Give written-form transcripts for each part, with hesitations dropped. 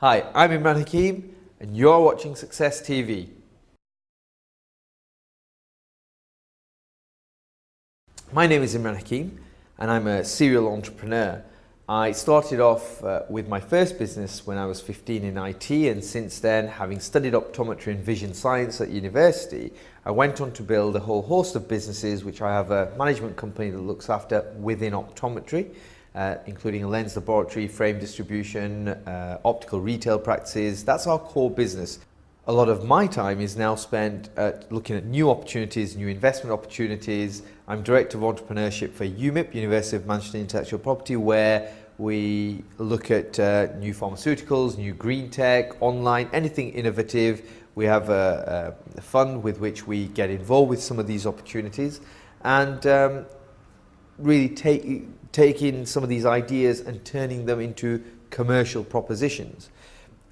Hi, I'm Imran Hakim and you're watching Success TV. My name is Imran Hakim and I'm a serial entrepreneur. I started off with my first business when I was 15 in IT, and since then, having studied optometry and vision science at university, I went on to build a whole host of businesses which I have a management company that looks after within optometry. Including a lens laboratory, frame distribution, optical retail practices. That's our core business. A lot of my time is now spent looking at new opportunities, new investment opportunities. I'm Director of Entrepreneurship for UMIP, University of Manchester Intellectual Property, where we look at new pharmaceuticals, new green tech, online, anything innovative. We have a fund with which we get involved with some of these opportunities and really taking some of these ideas and turning them into commercial propositions.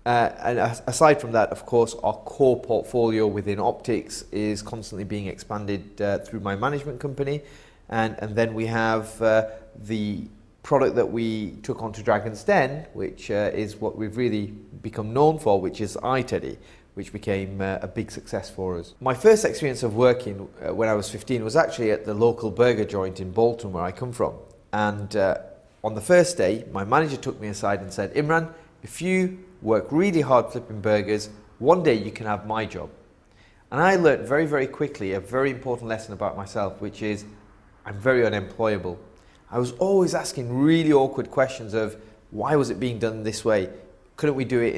And aside from that, of course, our core portfolio within optics is constantly being expanded through my management company. And then we have the product that we took onto Dragon's Den, which is what we've really become known for, which is iTeddy, which became a big success for us. My first experience of working when I was 15 was actually at the local burger joint in Bolton, where I come from. And on the first day, my manager took me aside and said, "Imran, if you work really hard flipping burgers, one day you can have my job." And I learned very, very quickly a very important lesson about myself, which is I'm very unemployable. I was always asking really awkward questions of why was it being done this way? Couldn't we do it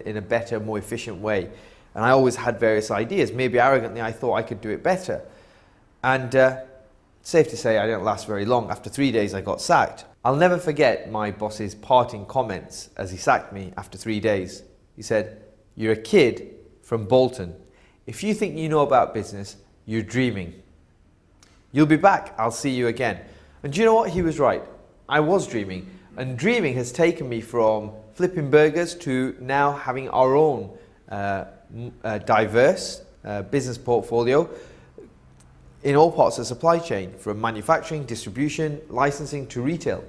in a better, more efficient way? And I always had various ideas. Maybe arrogantly, I thought I could do it better. And safe to say, I didn't last very long. After 3 days, I got sacked. I'll never forget my boss's parting comments as he sacked me after 3 days. He said, "You're a kid from Bolton. If you think you know about business, you're dreaming. You'll be back. I'll see you again." And do you know what? He was right. I was dreaming. And dreaming has taken me from flipping burgers to now having our own diverse business portfolio in all parts of the supply chain, from manufacturing, distribution, licensing to retail.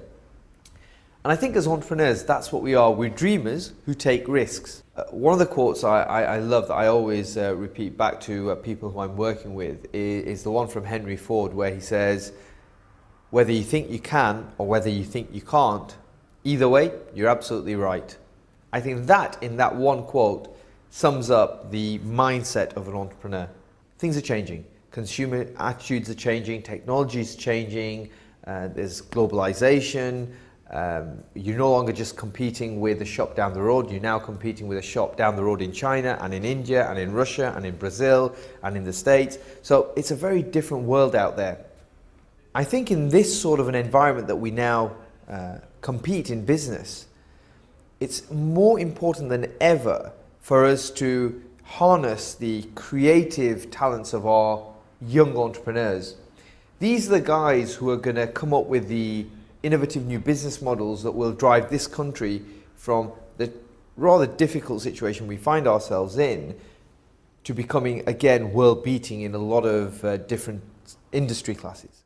And I think as entrepreneurs, that's what we are. We're dreamers who take risks. One of the quotes I love that I always repeat back to people who I'm working with is the one from Henry Ford, where he says, "Whether you think you can or whether you think you can't, either way, you're absolutely right." I think that in that one quote sums up the mindset of an entrepreneur. Things are changing. Consumer attitudes are changing, technology is changing, there's globalization. You're no longer just competing with a shop down the road, you're now competing with a shop down the road in China and in India and in Russia and in Brazil and in the States. So it's a very different world out there. I think in this sort of an environment that we now compete in business, it's more important than ever for us to harness the creative talents of our young entrepreneurs. These are the guys who are going to come up with the innovative new business models that will drive this country from the rather difficult situation we find ourselves in to becoming, again, world beating in a lot of different industry classes.